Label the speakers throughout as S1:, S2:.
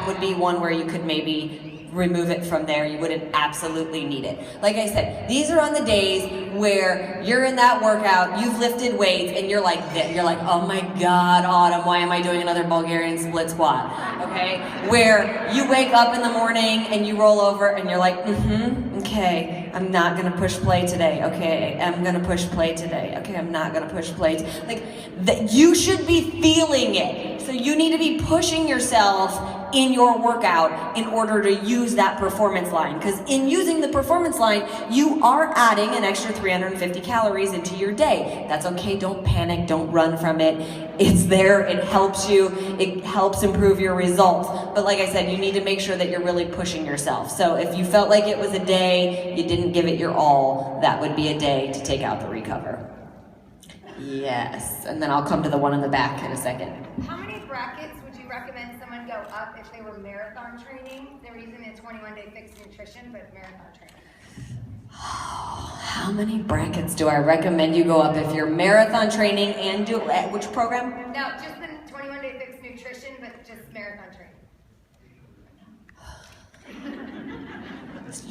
S1: that would be one where you could maybe remove it from there. You wouldn't absolutely need it. Like I said, these are on the days where you're in that workout, you've lifted weights, and you're like this. You're like, oh my God, Autumn, why am I doing another Bulgarian split squat? Okay? Where you wake up in the morning and you roll over and you're like, okay, I'm not gonna push play today. Okay, I'm gonna push play today. Okay, I'm not gonna push play. Like, that you should be feeling it. So you need to be pushing yourself in your workout in order to use that performance line. Because in using the performance line, you are adding an extra 350 calories into your day. That's okay, don't panic, don't run from it. It's there, it helps you, it helps improve your results. But like I said, you need to make sure that you're really pushing yourself. So if you felt like it was a day you didn't give it your all, that would be a day to take out the recover. Yes, and then I'll come to the one in the back in a second.
S2: How many brackets would you recommend someone go up if they were marathon training? They were using a 21-day fixed nutrition, but marathon training.
S1: How many brackets do I recommend you go up if you're marathon training and do which program?
S2: No, just the 21-day fixed nutrition, but just marathon training.
S1: So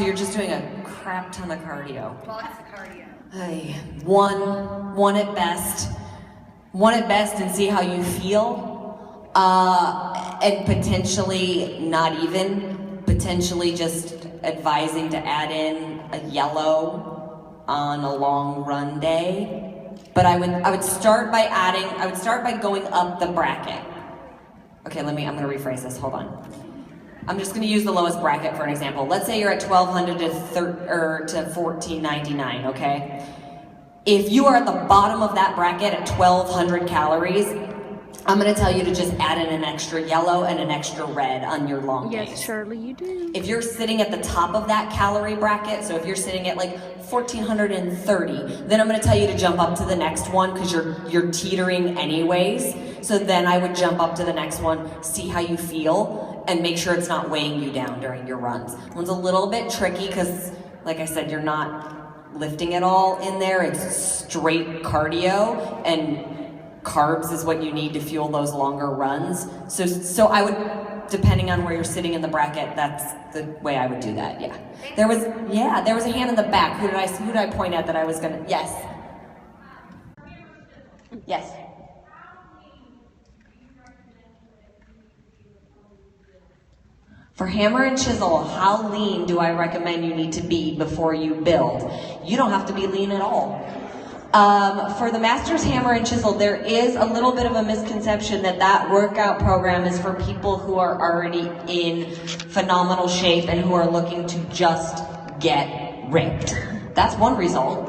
S1: you're just doing a crap ton of cardio.
S2: Lots of cardio.
S1: One at best. One at best, and see how you feel. And potentially not even. Potentially just advising to add in a yellow on a long run day. But I would start by going up the bracket. Okay, I'm gonna rephrase this, hold on. I'm just gonna use the lowest bracket for an example. Let's say you're at 1,200 to 1,499, okay? If you are at the bottom of that bracket at 1,200 calories, I'm gonna tell you to just add in an extra yellow and an extra red on your long days.
S3: Yes, surely you do.
S1: If you're sitting at the top of that calorie bracket, so if you're sitting at like 1,430, then I'm gonna tell you to jump up to the next one because you're teetering anyways. So then I would jump up to the next one, see how you feel, and make sure it's not weighing you down during your runs. One's a little bit tricky because, like I said, you're not lifting it all in there. It's straight cardio, and carbs is what you need to fuel those longer runs. So I would, depending on where you're sitting in the bracket, that's the way I would do that. Yeah. There was a hand in the back. Who did I point at that I was gonna? Yes. Yes. For hammer and chisel, how lean do I recommend you need to be before you build? You don't have to be lean at all. For the Masters Hammer and Chisel, there is a little bit of a misconception that workout program is for people who are already in phenomenal shape and who are looking to just get ripped. That's one result.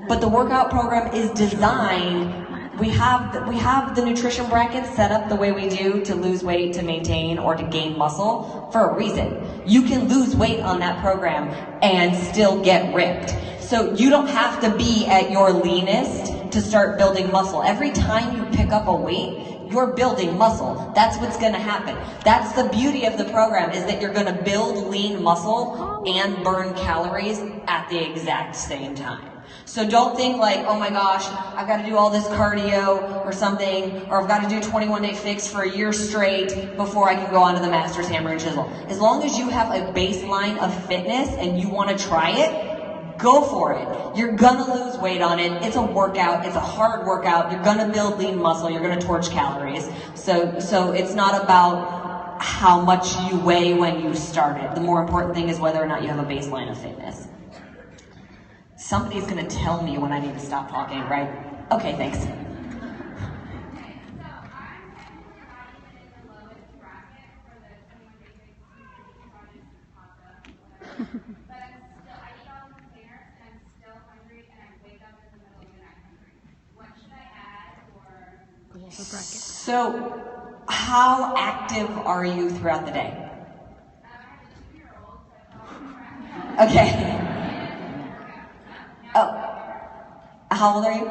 S1: But the workout program is designed. We have the nutrition brackets set up the way we do to lose weight, to maintain, or to gain muscle for a reason. You can lose weight on that program and still get ripped. So you don't have to be at your leanest to start building muscle. Every time you pick up a weight, you're building muscle. That's what's gonna happen. That's the beauty of the program, is that you're gonna build lean muscle and burn calories at the exact same time. So don't think like, oh my gosh, I've got to do all this cardio or something, or I've got to do 21-day fix for a year straight before I can go on to the Masters Hammer and Chisel. As long as you have a baseline of fitness and you want to try it, go for it. You're gonna lose weight on it. It's a workout. It's a hard workout. You're gonna build lean muscle. You're gonna torch calories. So it's not about how much you weigh when you start it. The more important thing is whether or not you have a baseline of fitness. Somebody's gonna tell me when I need to stop talking, right? Okay, thanks. So, how active are you throughout the day? Okay. Oh, how old are you?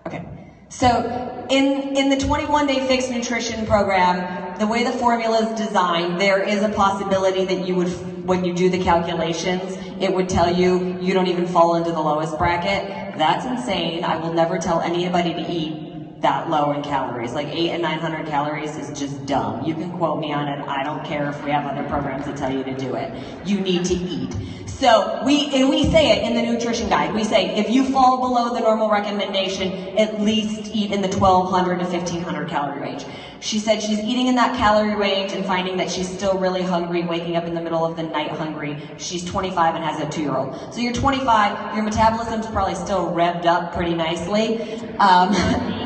S1: Okay. So, in the 21-day fixed nutrition program, the way the formula is designed, there is a possibility that you would, when you do the calculations, it would tell you you don't even fall into the lowest bracket. That's insane. I will never tell anybody to eat that low in calories. Like 800 and 900 calories is just dumb. You can quote me on it. I don't care if we have other programs that tell you to do it. You need to eat. So we say it in the nutrition guide. We say if you fall below the normal recommendation, at least eat in the 1,200 to 1,500 calorie range. She said she's eating in that calorie range and finding that she's still really hungry, waking up in the middle of the night hungry. She's 25 and has a 2-year-old. So you're 25, your metabolism's probably still revved up pretty nicely.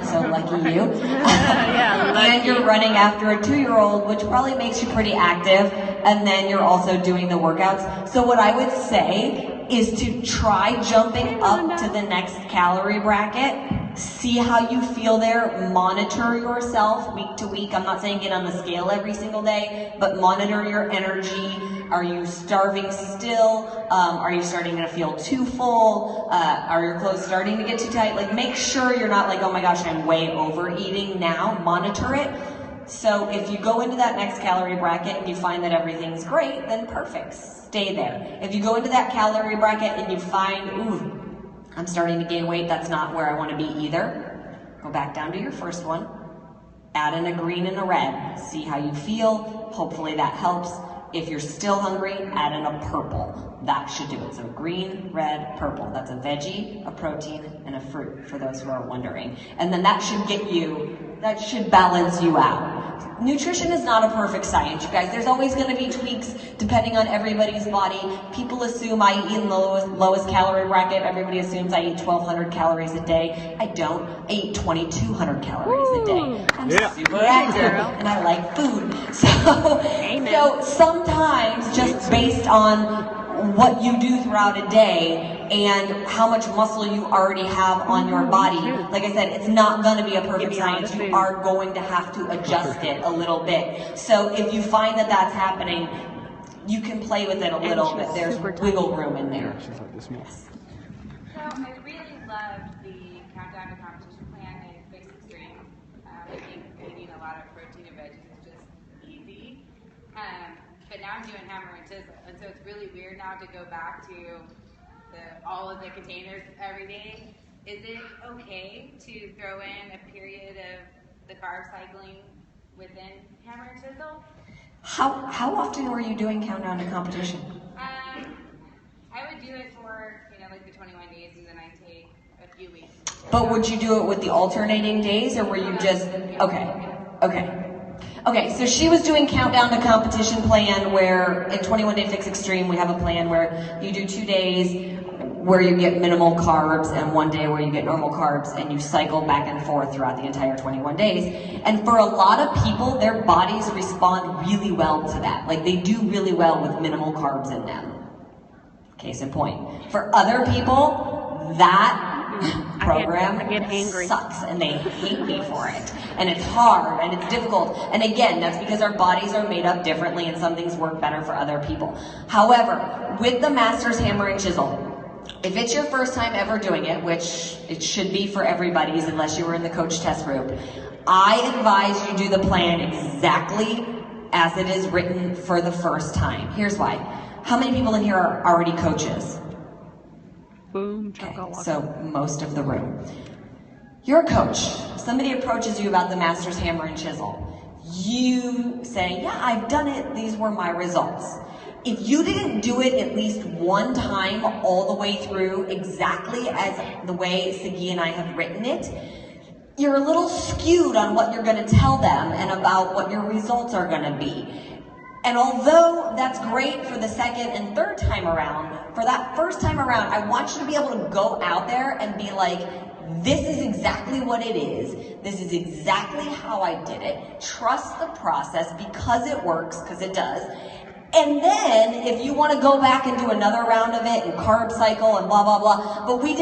S1: So lucky you. And you're running after a 2-year-old, which probably makes you pretty active. And then you're also doing the workouts. So what I would say is to try jumping up to the next calorie bracket. See how you feel there. Monitor yourself week to week. I'm not saying get on the scale every single day, but monitor your energy. Are you starving still? Are you starting to feel too full? Are your clothes starting to get too tight? Like, make sure you're not like, oh my gosh, I'm way overeating now. Monitor it. So if you go into that next calorie bracket and you find that everything's great, then perfect. Stay there. If you go into that calorie bracket and you find, ooh, I'm starting to gain weight, that's not where I want to be either, go back down to your first one, add in a green and a red, see how you feel, hopefully that helps. If you're still hungry, add in a purple. That should do it. So green, red, purple. That's a veggie, a protein, and a fruit, for those who are wondering. And then that should balance you out. Nutrition is not a perfect science, you guys. There's always going to be tweaks depending on everybody's body. People assume I eat in the lowest calorie bracket. Everybody assumes I eat 1,200 calories a day. I don't. I eat 2,200 calories a day. I'm super active, and I like food. So sometimes, just based on what you do throughout a day and how much muscle you already have on your body, like I said, it's not going to be a perfect science. You are going to have to adjust it a little bit. So if you find that that's happening, you can play with it a little bit. There's wiggle room in there. Yes.
S3: So I really loved the Countdown to Competition plan in Fix Extreme. I think eating a lot of protein and veggies is just easy. But now I'm doing Hammer and Chisel, and so it's really weird now to go back to all of the containers every day. Is it okay to throw in a period of the carb cycling within Hammer and Chisel?
S1: How often were you doing Countdown to Competition?
S3: I would do it for like the 21 days, and then I take a few weeks.
S1: But would you do it with the alternating days, or were you just Okay, so she was doing Countdown to Competition plan where in 21 Day Fix Extreme we have a plan where you do 2 days where you get minimal carbs and 1 day where you get normal carbs, and you cycle back and forth throughout the entire 21 days. And for a lot of people, their bodies respond really well to that. Like, they do really well with minimal carbs in them. Case in point. For other people, that program sucks and they hate me for it, and it's hard and it's difficult, and again, that's because our bodies are made up differently and some things work better for other people. However, with the Masters Hammer and Chisel, if it's your first time ever doing it, which it should be for everybody's unless you were in the coach test group, I advise you do the plan exactly as it is written for the first time. Here's why. How many people in here are already coaches?
S4: Boom.
S1: Okay, so most of the room. You're a coach. Somebody approaches you about the Masters Hammer and Chisel. You say, yeah, I've done it. These were my results. If you didn't do it at least one time all the way through exactly as the way Siggy and I have written it, you're a little skewed on what you're going to tell them and about what your results are going to be. And although that's great for the second and third time around, for that first time around, I want you to be able to go out there and be like, this is exactly what it is. This is exactly how I did it. Trust the process because it works, because it does. And then, if you want to go back and do another round of it and carb cycle and blah, blah, blah. But we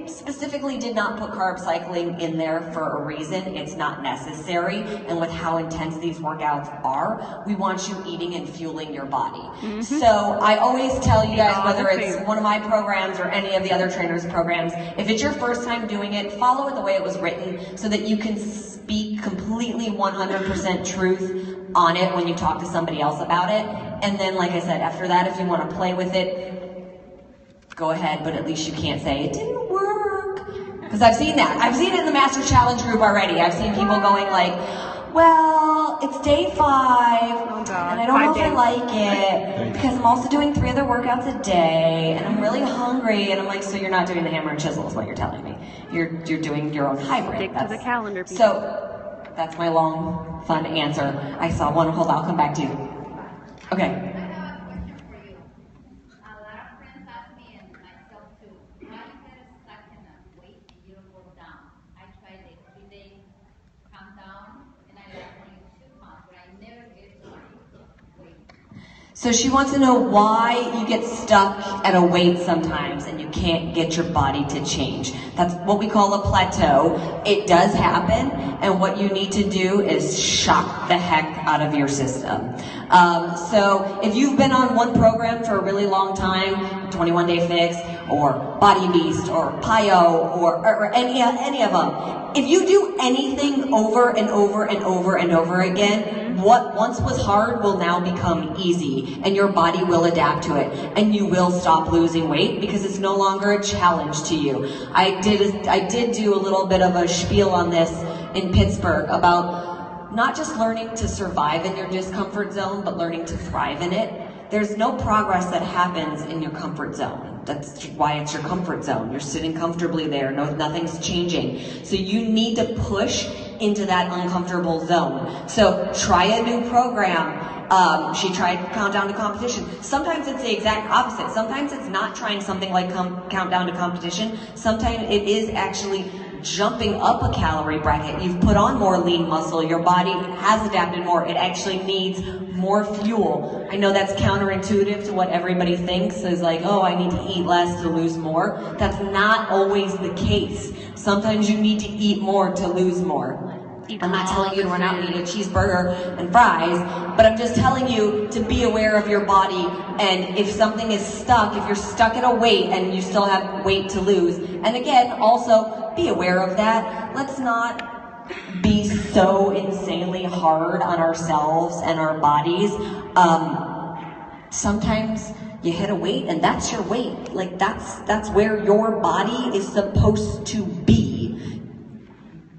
S1: specifically did not put carb cycling in there for a reason. It's not necessary. And with how intense these workouts are, we want you eating and fueling your body. Mm-hmm. So I always tell you guys, whether it's one of my programs or any of the other trainers' programs, if it's your first time doing it, follow it the way it was written so that you can speak completely 100% truth on it when you talk to somebody else about it. And then, like I said, after that, if you want to play with it, go ahead, but at least you can't say, it didn't work. Because I've seen that. I've seen it in the Master Challenge group already. I've seen people going like, well, it's day 5,
S4: God,
S1: and I don't know
S4: 5
S1: if I
S4: days.
S1: like it, because I'm also doing 3 other workouts a day, and I'm really hungry, and I'm like, so you're not doing the hammer and chisel is what you're telling me. You're doing your own hybrid.
S4: Stick to the calendar, people.
S1: So, that's my long, fun answer. I saw one. Hold on, I'll come back to you. Okay.
S5: I have a question for you. A lot of friends ask me, and myself too, why you get stuck in a weight and you don't go down? I tried a 3-day countdown, and I lost only 2 pounds, but I never get to my weight.
S1: So she wants to know why you get stuck at a weight sometimes and you can't get your body to change. That's what we call a plateau. It does happen, and what you need to do is shock the heck out of your system. So if you've been on one program for a really long time, 21 Day Fix, or Body Beast, or PiYo, or any of them, if you do anything over and over and over and over again, what once was hard will now become easy, and your body will adapt to it, and you will stop losing weight because it's no longer a challenge to you. I did do a little bit of a spiel on this in Pittsburgh about not just learning to survive in your discomfort zone, but learning to thrive in it. There's no progress that happens in your comfort zone. That's why it's your comfort zone. You're sitting comfortably there. Nothing's changing. So you need to push into that uncomfortable zone. So try a new program. She tried Countdown to Competition. Sometimes it's the exact opposite. Sometimes it's not trying something like Countdown to Competition. Sometimes it is actually jumping up a calorie bracket. You've put on more lean muscle. Your body has adapted more. It actually needs more fuel. I know that's counterintuitive to what everybody thinks is like, oh, I need to eat less to lose more. That's not always the case. Sometimes you need to eat more to lose more. I'm not telling you to run out and eat a cheeseburger and fries, but I'm just telling you to be aware of your body, and if something is stuck, if you're stuck at a weight and you still have weight to lose, and again, also be aware of that. Let's not be so insanely hard on ourselves and our bodies. Sometimes you hit a weight and that's your weight. Like that's where your body is supposed to be.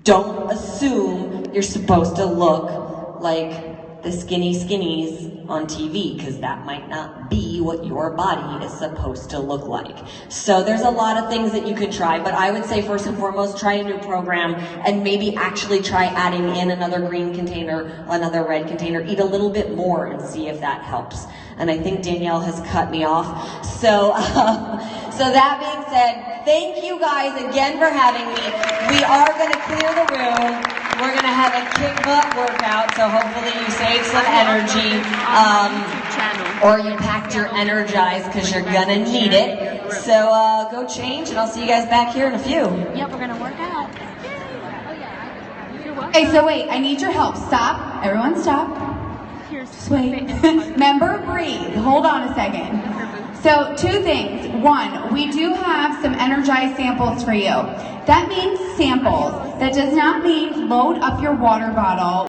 S1: Don't assume you're supposed to look like the skinny skinnies on TV, because that might not be what your body is supposed to look like. So there's a lot of things that you could try, but I would say first and foremost, try a new program and maybe actually try adding in another green container, another red container, eat a little bit more and see if that helps. And I think Danielle has cut me off. So that being said, thank you guys again for having me. We are going to clear the room. We're going to have a kick butt workout, so hopefully you save some energy. Or you packed your Energize, because you're going to need it. So go change, and I'll see you guys back here in a few.
S4: Yep, we're gonna work out. You're welcome.
S6: Okay, so wait, I need your help. Stop. Everyone stop.
S4: Here's
S6: Just wait. Remember, breathe. Hold on a second. So 2 things. 1, we do have some Energize samples for you. That means samples. That does not mean load up your water bottle